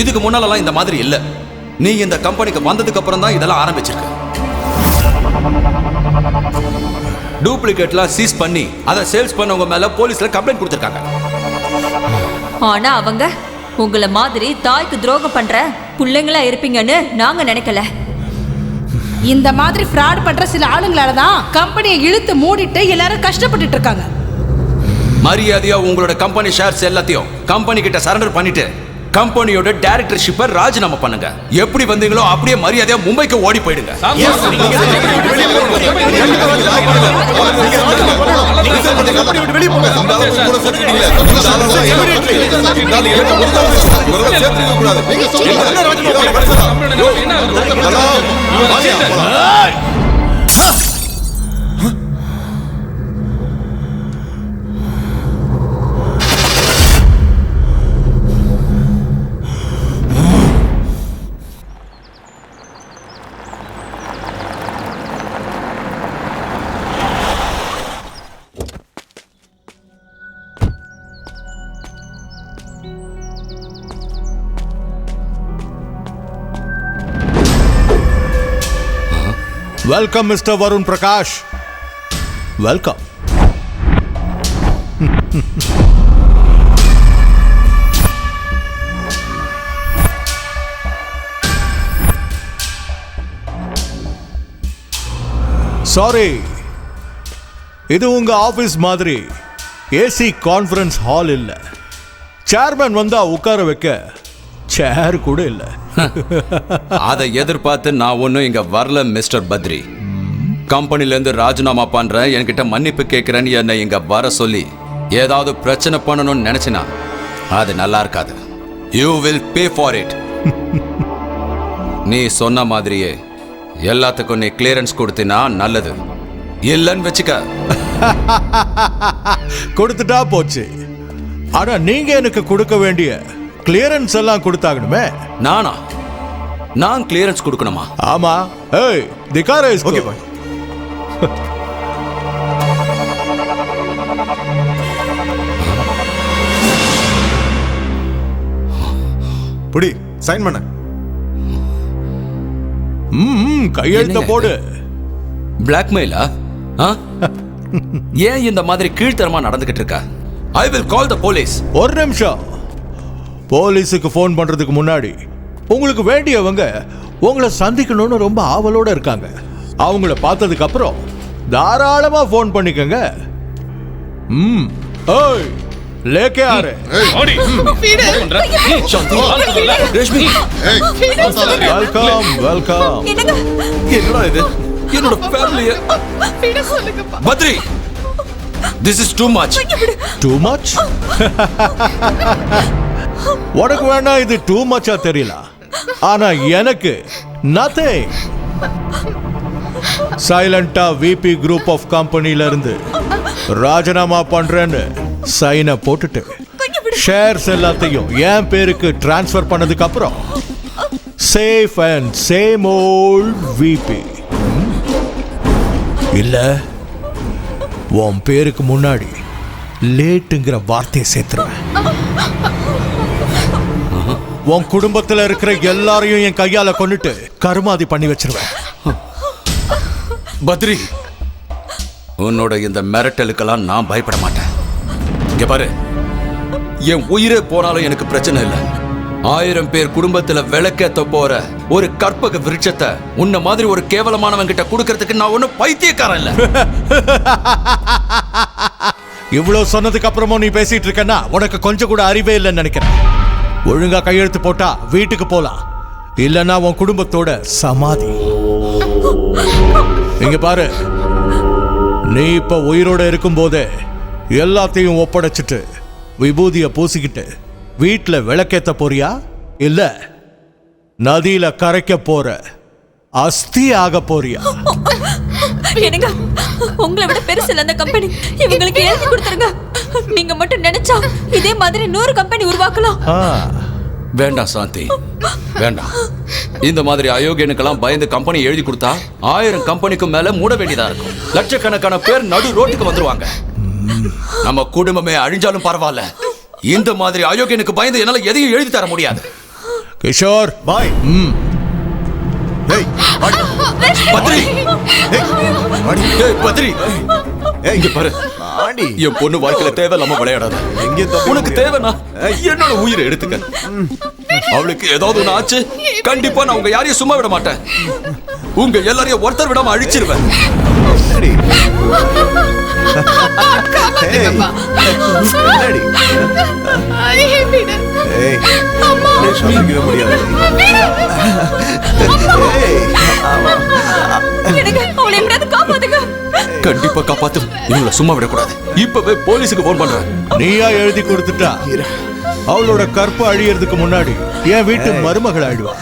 இதுக்கு முன்னாலலாம் இந்த மாதிரி இல்ல. நீ இந்த கம்பெனிக்கு வந்ததுக்கு அப்புறம் தான் இதெல்லாம் ஆரம்பிச்சிருக்க. டூப்ளிகேட்லாம் சீஸ் பண்ணி அதை சேல்ஸ் பண்ணவங்க மேல போலீஸ்ல கம்ப்ளைண்ட் கொடுத்திருக்காங்க. ஆனா அவங்க உங்களை மாதிரி தாய்க்கு துரோகம் பண்ற பிள்ளைங்களா இருப்பீங்கன்னு நாங்க நினைக்கல. இந்த மாதிரி ஃப்ராட் பண்ற சில ஆளுங்களால தான் கம்பெனியை இழுத்து மூடிட்டு எல்லாரும் கஷ்டப்பட்டுட்டு இருக்காங்க. மரியாதையா உங்களோட கம்பெனி ஷேர்ஸ் எல்லாத்தையும் கம்பெனி கிட்ட சரண்டர் பண்ணிட்டு கம்பெனியோட டைரக்டர்ஷிப்பை ராஜினாமா பண்ணுங்க. எப்படி வந்தீங்களோ அப்படியே மரியாதையா மும்பைக்கு ஓடி போயிடுங்க. Welcome, Mr. Varun Prakash. Welcome. Sorry. இது உங்க ஆபீஸ் மாதிரி ஏசி கான்ஃபரன்ஸ் ஹால் இல்ல. சேர்மன் வந்தா உட்கார வைக்க சேர் கூட இல்ல. அதை எதிர்பார்த்து நான் ஒன்னும் இங்க வரல மிஸ்டர் பத்ரி. கம்பெனில இருந்து ராஜினாமா பண்றேன், என்கிட்ட மன்னிப்பு கேட்கிறேன்னு என்னை இங்க வர சொல்லி ஏதாவது பிரச்சனை பண்ணணும்னு நினைச்சினா அது நல்லா இருக்காது. You will pay for it. நீ சொன்ன மாதிரியே எல்லாத்துக்கும் நீ கிளியரன்ஸ் கொடுத்தினா நல்லது. இல்லன்னு வச்சுக்க. கொடுத்துட்டா போச்சு. ஆனா நீங்க எனக்கு கொடுக்க வேண்டிய கிளியரன்ஸ் எல்லாம் கொடுத்தாகணுமே. நான் கிளியரன்ஸ் கொடுக்கணுமா? ஆமா. ஏய் திகாரே इसको. Okay bye. புடி சைன் பண்ண. கையெழுத்த போடு. பிளாக்மெயிலா? ஏன் இந்த மாதிரி கீழ்த்தரமா நடந்துகிட்டு இருக்க? I will call the police. ஒரு நிமிஷம். போலீஸுக்கு ஃபோன் பண்றதுக்கு முன்னாடி உங்களுக்கு வேண்டியவங்க உங்களை சந்திக்கணும்னு ரொம்ப ஆவலோட இருக்காங்க. அவங்கள பார்த்ததுக்கு அப்புறம் தாராளமா ஃபோன் பண்ணிக்கங்க. ஏய் லேக்கே ஆ ரே. Reshmi welcome welcome. என்னடா இது? என்னோட ஃபேமிலிய Badri, this is too much. Too much? உனக்கு வேணா இது டூ மச்சா தெரியல, ஆனா எனக்கு நத்திங். சைலண்டா விபி குரூப் ஆஃப் கம்பெனில இருந்து ராஜினாமா பண்றேன்னு சைனை போட்டுட்டு ஷேர்ஸ் எல்லாத்தையும் என் பேருக்கு டிரான்ஸ்ஃபர் பண்ணதுக்கு அப்புறம் safe and same old VP. இல்ல உன் பேருக்கு முன்னாடி லேட்டுங்கிற வார்த்தையை சேர்த்துருவேன். உன் குடும்பத்துல இருக்கிற எல்லாரையும் என் கையால கொண்டுட்டு கருமாதி பண்ணி வச்சிருவேன். பத்ரி, உன்னோட இந்த மிரட்டலுக்கெல்லாம் நான் பயப்பட மாட்டேன். இங்க பாரு, என் உயிரே போனாலும் எனக்கு பிரச்சனை இல்லை. 1000 பேர் குடும்பத்துல விளக்கேத்த போற ஒரு கற்பக விருட்சத்தை உன்ன மாதிரி ஒரு கேவலமானவன் கிட்ட கொடுக்கறதுக்கு நான் ஒன்னும் பைத்தியக்காரன் இல்ல. இவ்வளவு சொன்னதுக்கு அப்புறமும் நீ பேசிட்டு இருக்கன்னா உனக்கு கொஞ்சம் கூட அறிவே இல்லைன்னு நினைக்கிறேன். ஒழுங்கா கையெழுத்து போட்டா வீட்டுக்கு போலாம், இல்லன்னா உன் குடும்பத்தோட சமாதி. இங்க பாரு, நீ இப்ப உயிரோட இருக்கும் போதே எல்லாத்தையும் ஒப்படைச்சிட்டு விபூதிய பூசிக்கிட்டு வீட்டுல விளக்கேத்த போறியா, இல்ல நதியில கரைக்க போற அஸ்தி ஆக போறியா? என்னங்க, உங்களை விட பெருசு இல்ல அந்த கம்பெனி. இவங்களுக்கு எழுதி கொடுத்துருங்க. நீங்க மட்டும் நினைச்சா இதே மாதிரி 100 கம்பெனி உருவாக்கலாம். வேண்டாம் சாந்தி, வேண்டாம். இந்த மாதிரி அயோக்கியனுக்கெல்லாம் பயந்து கம்பெனி எழுதி கொடுத்தா 1000 கம்பெனிக்கு மேல மூட வேண்டியதா இருக்கும். லட்சக்கணக்கான பேர் நடு ரோட்டுக்கு வந்துருவாங்க. நம்ம குடும்பமே அழிஞ்சாலும் பரவாயில்ல, இந்த மாதிரி அயோக்கியனுக்கு பயந்து என்னால எதையும் எழுதி தர முடியாது. கிஷோர் பாய் ஏய் வாடி பத்ரி வாடி ஏய் பத்ரி ஏய் இங்க பாரு ஆடி என் பொண்ணு வாழ்க்கையில தேவையில்லாம விளையாடாத. எங்கே தப்பி உனக்கு முடியாது. தேவைன்னா என்னோட உயிரை எடுத்துக்க. அவளுக்கு ஏதாவது ஒண்ணு ஆச்சு கண்டிப்பா நான் உங்க யாரையும் சும்மா விட மாட்டேன். உங்க எல்லாரையும் ஒருத்தர் விடாம அழிச்சிருவேன். என்னடி? ஏய், என்னடி? ஏய், சமாளிக்கவே முடியாது. ஏய், எனக்கு அவளை எப்படியாவது காப்பாத்துங்க. கண்டிப்பா காப்பாத்து. இவங்கள சும்மா விடக்கூடாது. இப்பவே போலீஸுக்கு போன் பண்றேன். நீயா எழுதி கொடுத்துட்டா அவளோட கற்பு அழியறதுக்கு முன்னாடி என் வீட்டு மருமகள் ஆயிடுவா.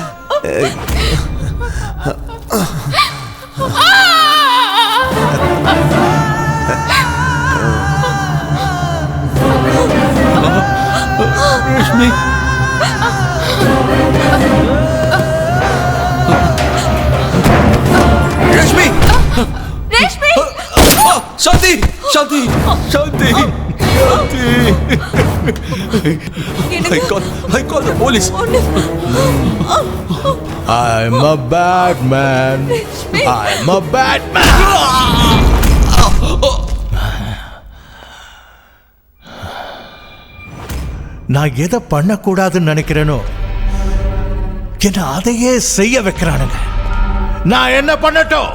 ரேஷ்மி ரேஷ்மி ரேஷ்மி சாந்தி சாந்தி சாந்தி I call the police. I'm a bad man. I'm a bad man. நான் எதை பண்ணக்கூடாதுன்னு நினைக்கிறேனோ என்ன அதையே செய்ய வைக்கிறானுங்க. நான் என்ன பண்ணட்டும்?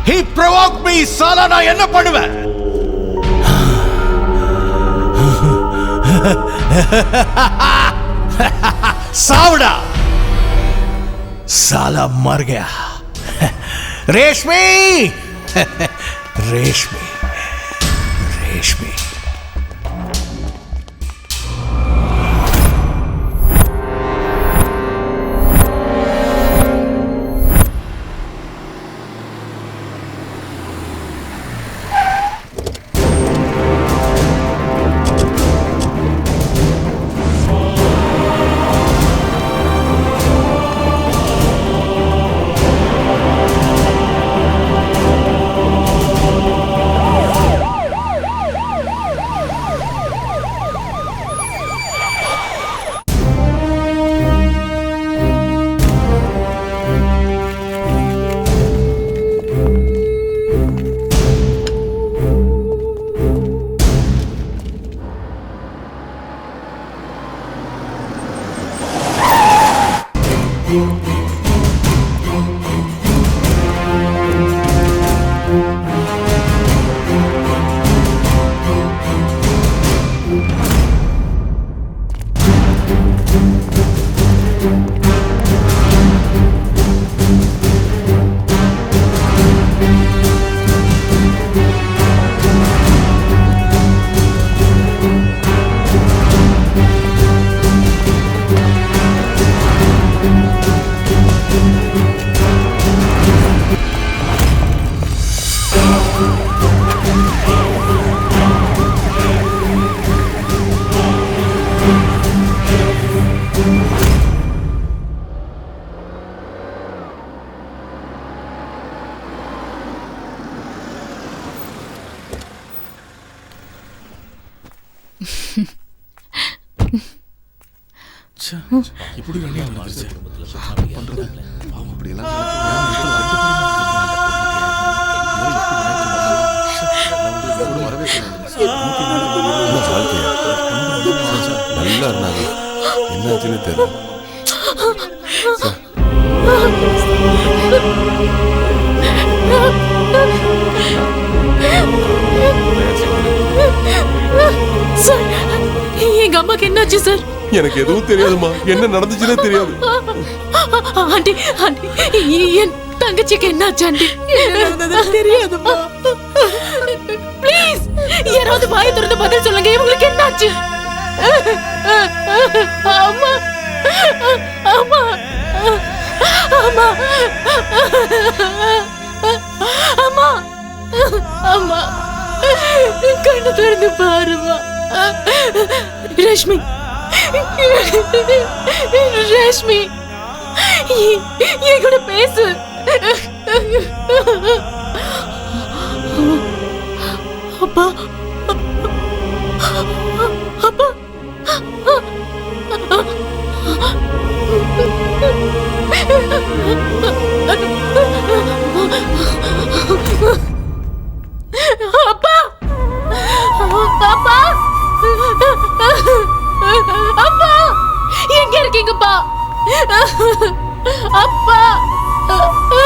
He provoked me, சாலா. நான் என்ன பண்ணுவேன்? சாவுடா. साला मर गया. रेशमी रेशमी रेशमी நல்லா இருந்தாங்க. என்னாச்சுன்னு தெரியல. சார், எங்க அம்மாக்கு என்னாச்சு சார்? எனக்கு எதுவும் தெரியாதுமா. என்ன நடந்துச்சுன்னே தெரியாது. ஆண்டி ஆண்டி என் தங்கச்சிக்கு என்னாச்சு ஆண்டி? தெரியாதுமா. ப்ளீஸ் யாராவது வாயை திறந்து பதில் சொல்லுங்க. இவங்களுக்கு என்னாச்சு? அம்மா அம்மா அம்மா அம்மா அம்மா கண்ணு திறந்து பாருமா. ரேஷ்மி ரேஷ்மி என் கூட பேசு. அப்பா அப்பா அப்பா அப்பா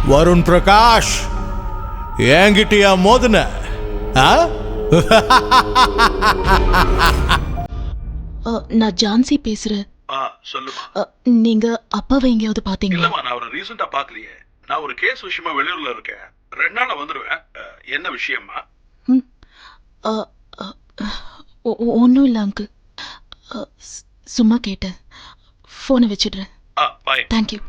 வருண் பிரகாஷ் என்கிட்டயா மோதுன? நான் ஜான்சி பேசுறேன். சொல்லுமா. நீங்க அப்பாவை எங்கேயாவது பாத்தீங்களா? இல்லம்மா, நான் அவரை ரீசெண்டா பாக்கலையே. நான் ஒரு கேஸ் விஷயமா வெளியூர்ல இருக்கேன். 2 நாள்ல வந்துருவேன். என்ன விஷயமா? ஒன்றும் இல்லை அங்கிள். சும்மா கேட்டேன். ஃபோனை வச்சிடுறேன். பாய். தேங்க்யூ.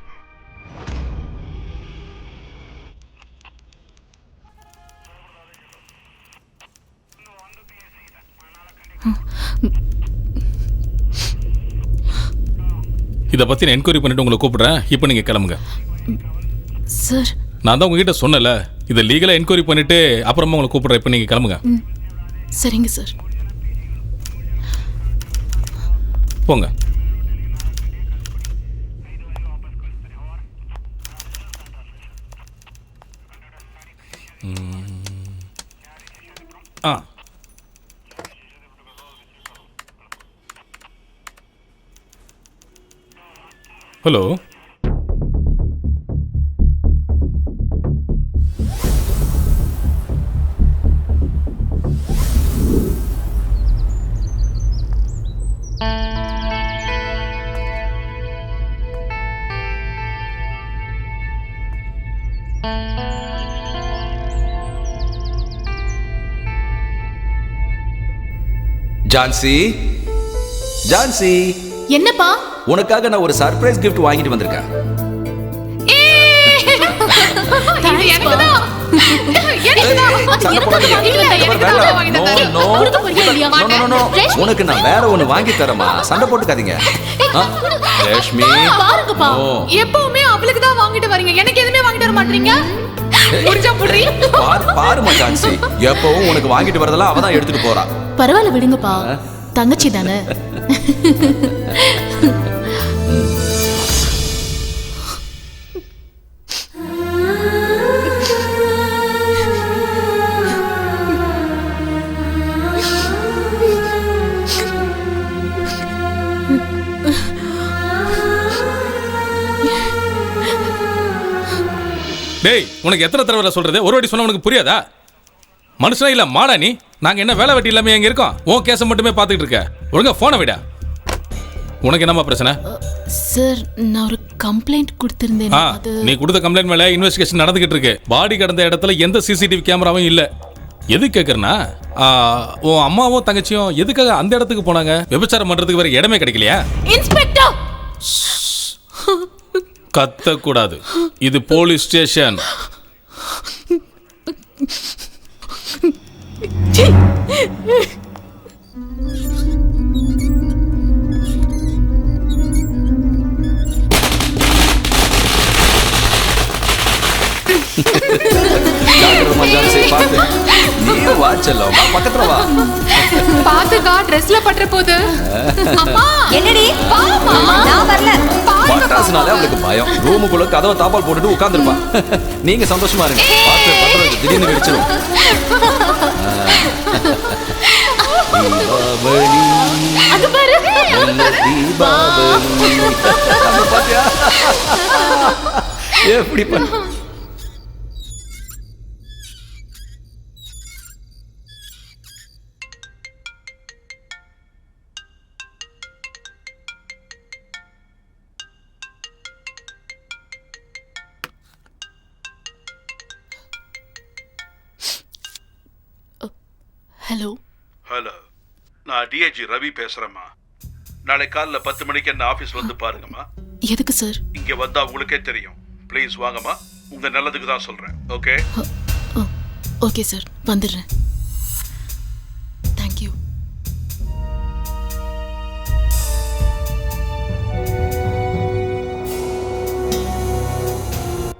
இதை பற்றி நான் என்கொயரி பண்ணிட்டு உங்களை கூப்பிடுறேன். இப்போ நீங்கள் கிளம்புங்க. சார், நான் தான் உங்ககிட்ட சொன்னல, இதை லீகலாக என்கொயரி பண்ணிட்டு அப்புறமா உங்களை கூப்பிடுறேன். இப்போ நீங்கள் கிளம்புங்க. சரிங்க சார். போங்க. ஹலோ. ஜான்சி, ஜான்சி, என்னப்பா? உனக்காக நான் ஒரு சர்ப்ரைஸ் gift வாங்கிட்டு வந்திருக்கேன். உனக்கு நான் வேற ஒண்ணு வாங்கி தரமா, சண்டை போட்டுக்காதீங்க. ரேஷ்மி, பாருங்கப்பா, எப்பவுமே அவளுக்கு தான் வாங்கிட்டு வரீங்க, எனக்கு எதுவுமே வாங்கிட்டு வர மாட்டீங்க. பாருமா ஜான்சி, எப்பவும் உனக்கு வாங்கிட்டு வரதெல்லாம் அவதான் எடுத்துட்டு போறா. பரவாயில்ல விடுங்கப்பா, தங்கச்சி தானே. டேய், உனக்கு எத்தனை தடவை சொல்றது? ஒரு வாட்டி சொன்னா உனக்கு புரியாதா? மனுஷனா இல்ல மாடா நீ? நாங்க என்ன வேலை வெட்டி இல்லாம எங்க இருக்கோம்? உன் கேஸை மட்டுமே பார்த்துட்டு இருக்க. ஒழுங்கா போனை விட. உனக்கு என்னமா பிரச்சனை? சார், நான் ஒரு கம்ப்ளைண்ட் கொடுத்திருந்தேன். நீ கொடுத்த கம்ப்ளைண்ட் மேல இன்வெஸ்டிகேஷன் நடந்துகிட்டு இருக்கு. பாடி கடந்த இடத்துல எந்த சிசிடிவி கேமராவும் இல்ல. எது கேக்குறனா, உன் அம்மாவும் தங்கச்சியும் எதுக்காக அந்த இடத்துக்கு போனாங்க? விபச்சாரம் பண்றதுக்கு வேற இடமே கிடைக்கலையா? இன்ஸ்பெக்டர், கத்தக்கூடாது. இது போலீஸ் ஸ்டேஷன். பக்கத்துல வா. பாத்துக்கா, ட்ரெஸ்ல பண்ற போது. என்னடி? நான் வரல. பட்டாசுனாலே அவளுக்கு பயம். ரூமுக்குள்ள கதவை தாப்பால் போட்டுட்டு உட்கார்ந்துருப்பா. நீங்க சந்தோஷமா இருங்க. பார்த்து பத்திரம் திடீர்னு வெடிச்சிடும். எப்படி பண்ண? ஹலோ. ஹலோ, நான் டிஐஜி ரவி பேசுறேம்மா. நாளை காலைல 10 மணிக்கு என்ன ஆபீஸ் வந்து பாருங்கம்மா. எதுக்கு சார்? இங்க வந்தா உங்களுக்கே தெரியும். ப்ளீஸ் வாங்கம்மா, உங்க நல்லதுக்கு தான் சொல்றேன். ஓகே ஓகே சார், வந்துடுறேன்.